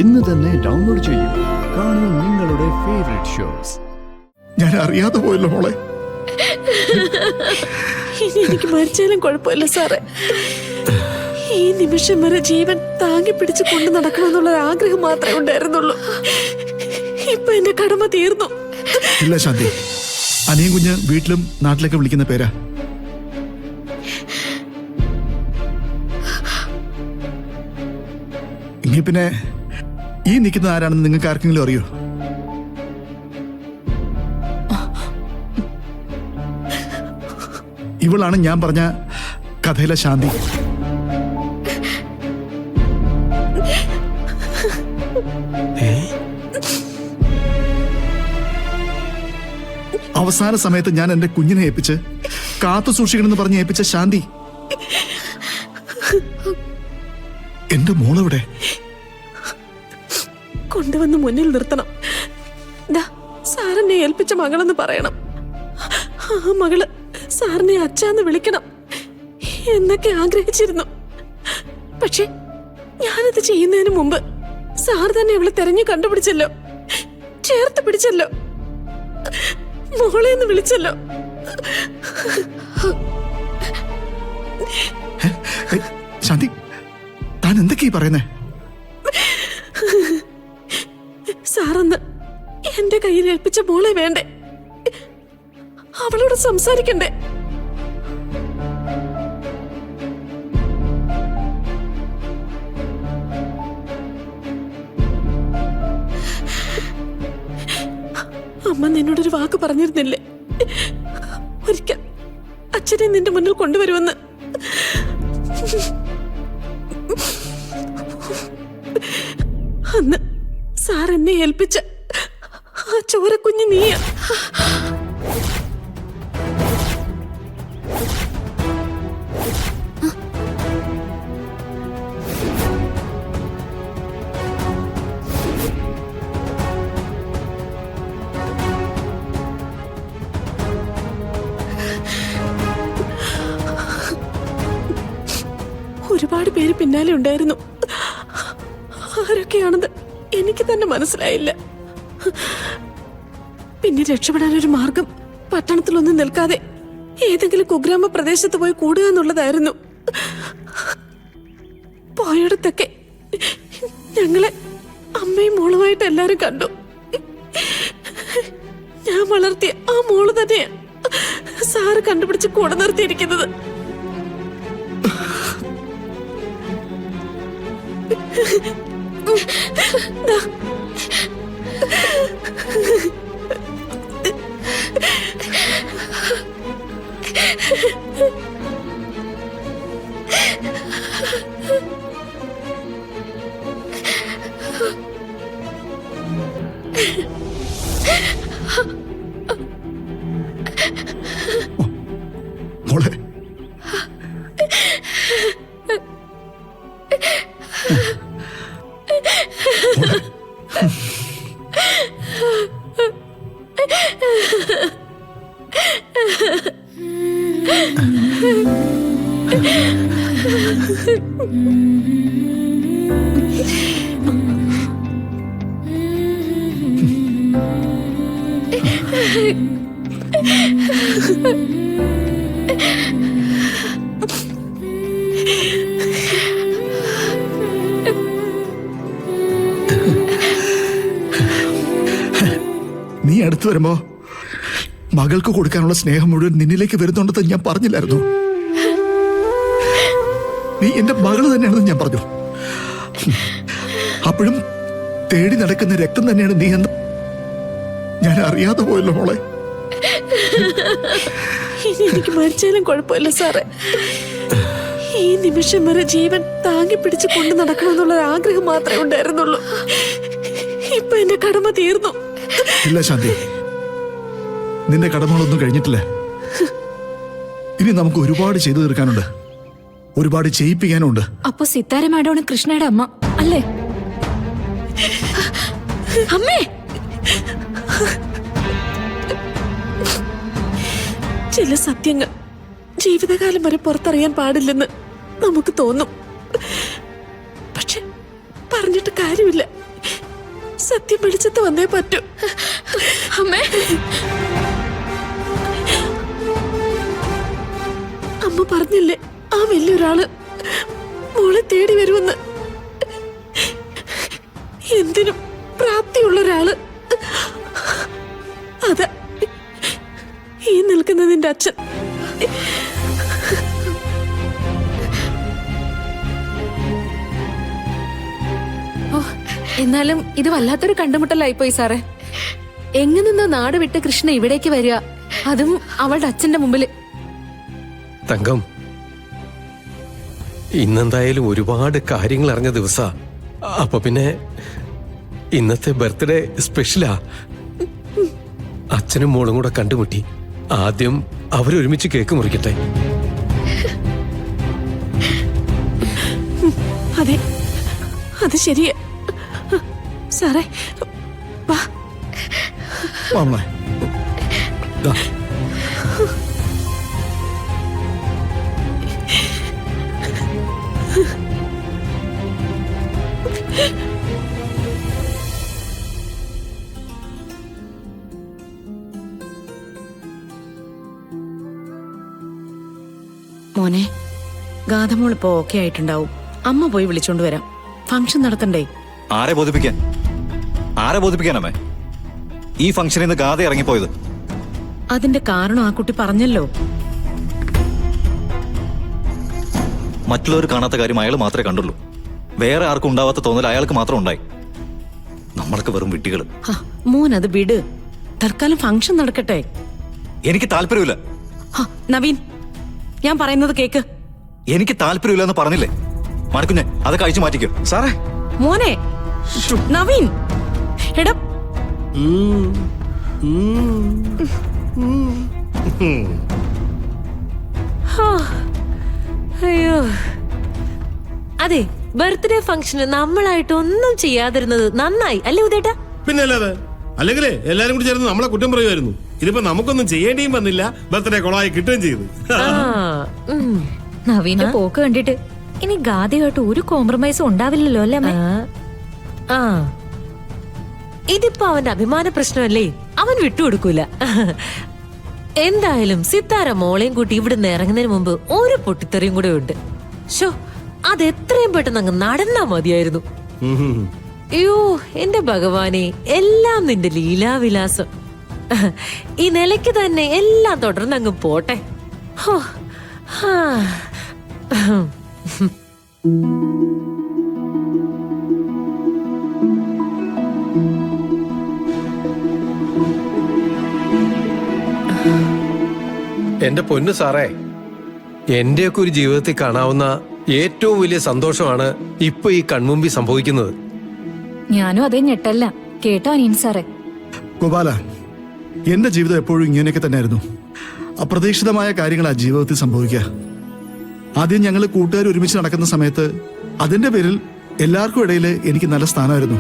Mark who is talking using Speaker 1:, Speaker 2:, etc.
Speaker 1: ഇന്ന് തന്നെ ഡൗൺലോഡ് ചെയ്യൂ. കാണൂ നിങ്ങളുടെ ഫേവറേറ്റ് ഷോസ്.
Speaker 2: ഞാൻ അറിയാതെ പോയല്ലോ മോളെ.
Speaker 3: ഇനി എനിക്ക് മരിച്ചാലും കുഴപ്പമില്ല സാറേ. ഈ നിമിഷം വരെ ജീവൻ താങ്ങി പിടിച്ച് കൊണ്ടു നടക്കണമെന്നുള്ള ആഗ്രഹം മാത്രമേ ഉണ്ടായിരുന്നുള്ളൂ. ഇപ്പൊ എന്റെ കടമ തീർന്നു.
Speaker 2: ഇല്ല ശാന്തി, അനിയൻ കുഞ്ഞ് വീട്ടിലും നാട്ടിലൊക്കെ വിളിക്കുന്ന പേരാ. ഇനി പിന്നെ ഈ നിൽക്കുന്ന ആരാണെന്ന് നിങ്ങൾക്ക് ആർക്കെങ്കിലും അറിയോ? ഇവളാണ് ഞാൻ പറഞ്ഞ കഥയിലെ ശാന്തി. അവസാന സമയത്ത് ഞാൻ എന്റെ കുഞ്ഞിനെ ഏൽപ്പിച്ച് കാത്തു സൂക്ഷിക്കണമെന്ന് പറഞ്ഞ് ഏൽപ്പിച്ച ശാന്തി. എന്റെ മോളെവിടെ?
Speaker 3: കൊണ്ടുവന്ന് മുന്നിൽ നിർത്തണം. സാറിനെ ഏൽപ്പിച്ച മകളെന്ന് പറയണം. ആ മകള് സാറിനെ അച്ഛാന്ന് വിളിക്കണം എന്നൊക്കെ ആഗ്രഹിച്ചിരുന്നു. പക്ഷെ ഞാനത് ചെയ്യുന്നതിന് മുമ്പ് സാർ തന്നെ അവളെ തെരഞ്ഞു കണ്ടുപിടിച്ചല്ലോ, ചേർത്ത് പിടിച്ചല്ലോ, മോളെന്ന് വിളിച്ചല്ലോ.
Speaker 2: ശാന്തി, താൻ എന്തൊക്കെയാ പറയുന്നേ?
Speaker 3: സാറന്ന് എന്റെ കയ്യിൽ ഏൽപ്പിച്ച മോളെ വേണ്ടേ? അവളോട് സംസാരിക്കണ്ടേ? അമ്മ നിന്നോടൊരു വാക്ക് പറഞ്ഞിരുന്നില്ലേ, ഒരിക്കൽ അച്ഛനെ നിന്റെ മുന്നിൽ കൊണ്ടുവരുമെന്ന്? അന്ന് സാർ എന്നെ ഏൽപ്പിച്ച ആ ചോരക്കുഞ്ഞ് നീയാ. ഒരുപാട് പേര് പിന്നാലെ ഉണ്ടായിരുന്നു. ആരൊക്കെയാണെന്ന് എനിക്ക് തന്നെ മനസ്സിലായില്ല. പിന്നെ രക്ഷപ്പെടാനൊരു മാർഗം പട്ടണത്തിലൊന്നും നിൽക്കാതെ ഏതെങ്കിലും കുഗ്രാമ പ്രദേശത്ത് പോയി കൂടുക എന്നുള്ളതായിരുന്നു. പോയിടത്തൊക്കെ ഞങ്ങളെ അമ്മയും മോളുമായിട്ട് എല്ലാരും കണ്ടു. ഞാൻ വളർത്തിയ ആ മോള് തന്നെയാ സാറ് കണ്ടുപിടിച്ച് കൂടെ നിർത്തിയിരിക്കുന്നത്.
Speaker 2: മോളെ, നീ അടുത്ത് വരുമ്പോ മകൾക്ക് കൊടുക്കാനുള്ള സ്നേഹം മുഴുവൻ നിന്നിലേക്ക് വരുന്നുണ്ടെന്ന് ഞാൻ പറഞ്ഞില്ലായിരുന്നു? നീ എന്റെ മകള് തന്നെയാണെന്ന് ഞാൻ പറഞ്ഞു. അപ്പോഴും തേടി നടക്കുന്ന രക്തം തന്നെയാണ് നീ എന്ന് ഞാൻ അറിയാതെ പോയല്ലോ മോളെ.
Speaker 3: ഇനി എനിക്ക് മരിച്ചാലും കുഴപ്പമില്ല സാറേ. ഈ നിമിഷം വരെ ജീവൻ താങ്ങി പിടിച്ച് കൊണ്ടു നടക്കണമെന്നുള്ള ആഗ്രഹം മാത്രമേ ഉണ്ടായിരുന്നുള്ളൂ. ഇപ്പൊ എന്റെ കടമ തീർന്നു.
Speaker 2: ഇല്ല ശാന്തി, നിന്റെ കടമകളൊന്നും കഴിഞ്ഞിട്ടില്ല. ഇനി നമുക്ക് ഒരുപാട് ചെയ്തു തീർക്കാനുണ്ട്, ഒരുപാട് ചെയ്യിപ്പിക്കാനുണ്ട്.
Speaker 4: അപ്പൊ സിത്താര മാഡമാണ് കൃഷ്ണയുടെ അമ്മ അല്ലേ? അമ്മേ,
Speaker 3: ചില സത്യങ്ങൾ ജീവിതകാലം വരെ പുറത്തറിയാൻ പാടില്ലെന്ന് നമുക്ക് തോന്നും. പക്ഷെ പറഞ്ഞിട്ട് കാര്യമില്ല. സത്യം വെളിച്ചത്ത് വന്നേ പറ്റൂ.
Speaker 4: അമ്മേ,
Speaker 3: അമ്മ പറഞ്ഞില്ലേ ആ വലിയൊരാള് മോളെ തേടി വരുമെന്ന്. എന്തിനും പ്രാപ്തിയുള്ള ഒരാള്. അതാ ഈ നിൽക്കുന്നതിന്റെ അച്ഛൻ.
Speaker 4: ഓ, എന്നാലും ഇത് വല്ലാത്തൊരു കണ്ടുമുട്ടലായിപ്പോയി സാറേ. എങ്ങു നിന്നോ നാട് വിട്ട് കൃഷ്ണ ഇവിടേക്ക് വരിക, അതും അവളുടെ അച്ഛന്റെ മുമ്പില്.
Speaker 5: തങ്കം, ഇന്നെന്തായാലും ഒരുപാട് കാര്യങ്ങൾ അറിഞ്ഞ ദിവസാ. അപ്പൊ പിന്നെ ഇന്നത്തെ ബർത്ത്ഡേ സ്പെഷ്യലാ. അച്ഛനും മോളും കൂടെ കണ്ടുമുട്ടി. ആദ്യം അവരൊരുമിച്ച് കേക്ക് മുറിക്കട്ടെ.
Speaker 3: അതെ, അത് ശരിയാ. സാറേ വാ.
Speaker 2: മാമളെ ദാ.
Speaker 3: മോനെ, ഗാഥമോൾ ഇപ്പോ ഓക്കെ ആയിട്ടുണ്ടാവും. അമ്മ പോയി വിളിച്ചോണ്ട് വരാം. ഫംഗ്ഷൻ നടത്തണ്ടേ?
Speaker 6: ആരെ ബോധിപ്പിക്കാനമ്മേ ഈ ഫംഗ്ഷനിൽ നിന്ന് ഗാഥ ഇറങ്ങിപ്പോയത്?
Speaker 3: അതിന്റെ കാരണം ആ കുട്ടി പറഞ്ഞല്ലോ.
Speaker 6: മറ്റുള്ളവർ കാണാത്ത കാര്യം അയാൾ മാത്രമേ കണ്ടുള്ളൂ. വേറെ ആർക്കും ഉണ്ടാവാത്ത തോന്നൽ അയാൾക്ക് മാത്രം ഉണ്ടായി. നമ്മളൊക്കെ വെറും വിട്ടികൾ.
Speaker 3: മോൻ അത് വിട്. തൽക്കാലം ഫംഗ്ഷൻ നടക്കട്ടെ.
Speaker 6: എനിക്ക് താല്പര്യമില്ല.
Speaker 3: നവീൻ, ഞാൻ പറയുന്നത് കേക്ക്.
Speaker 6: എനിക്ക് താല്പര്യമില്ല എന്ന് പറഞ്ഞില്ലേ? മണക്കുഞ്ഞെ അതൊക്കെ അഴിച്ചു മാറ്റിക്കോ.
Speaker 2: സാറേ,
Speaker 3: മോനെ നവീൻ, എടാ
Speaker 7: അയ്യോ, അതെ, ബർത്ത്ഡേ ഫംഗ്ഷന് നമ്മളായിട്ട് ഒന്നും ചെയ്യാതിരുന്നത് നന്നായി അല്ലേ ഉദേട്ടാ?
Speaker 8: പിന്നെ അല്ലാതെ, അല്ലെങ്കിലേ എല്ലാരും കൂടി ചേർന്ന് നമ്മളെ കുറ്റം പറയുമായിരുന്നു. ഇതിപ്പോ നമുക്കൊന്നും ചെയ്യേണ്ടിയും വന്നില്ല, ബർത്ത്ഡേ കൊളായി കിട്ടുകയും ചെയ്തു.
Speaker 4: നവീന്റെ പോക്ക് കണ്ടിട്ട് ഇനി ഗാഥയായിട്ട് ഒരു കോംപ്രമൈസും ഉണ്ടാവില്ലല്ലോ അല്ലേ അമ്മേ?
Speaker 7: ആ, ഇതിപ്പോ അവന്റെ അഭിമാന പ്രശ്നമല്ലേ, അവൻ വിട്ടുകൊടുക്കൂല. എന്തായാലും സിത്താര മോളെയും കൂട്ടി ഇവിടുന്ന് ഇറങ്ങുന്നതിന് മുമ്പ് ഒരു പൊട്ടിത്തെറിയും കൂടെ ഉണ്ട്. ഷോ, അത് എത്രയും പെട്ടെന്ന് അങ്ങ് നടന്നാ മതിയായിരുന്നു. അയ്യോ എന്റെ ഭഗവാനെ, എല്ലാം നിന്റെ ലീലാവിലാസം. ഈ നിലയ്ക്ക് തന്നെ എല്ലാം തുടർന്ന് അങ്ങ് പോട്ടെ. ഹോ, ഹാ.
Speaker 5: എന്റെ പൊന്നു സാറേ, എന്റെയൊക്കെ ഒരു ജീവിതത്തിൽ കാണാവുന്ന ഏറ്റവും വലിയ സന്തോഷമാണ് ഇപ്പൊ ഈ കൺമുമ്പിൽ സംഭവിക്കുന്നത്.
Speaker 4: ഞാനും അതേ ഞെട്ടല്ല കേട്ടോ അനിയൻ സാറേ.
Speaker 2: ഗോപാല, എന്റെ ജീവിതം എപ്പോഴും ഇങ്ങനെയൊക്കെ തന്നെയായിരുന്നു. അപ്രതീക്ഷിതമായ കാര്യങ്ങളാ ജീവിതത്തിൽ സംഭവിക്കുക. ആദ്യം ഞങ്ങൾ കൂട്ടുകാർ ഒരുമിച്ച് നടക്കുന്ന സമയത്ത് അതിന്റെ പേരിൽ എല്ലാവർക്കും ഇടയിൽ എനിക്ക് നല്ല സ്ഥാനമായിരുന്നു.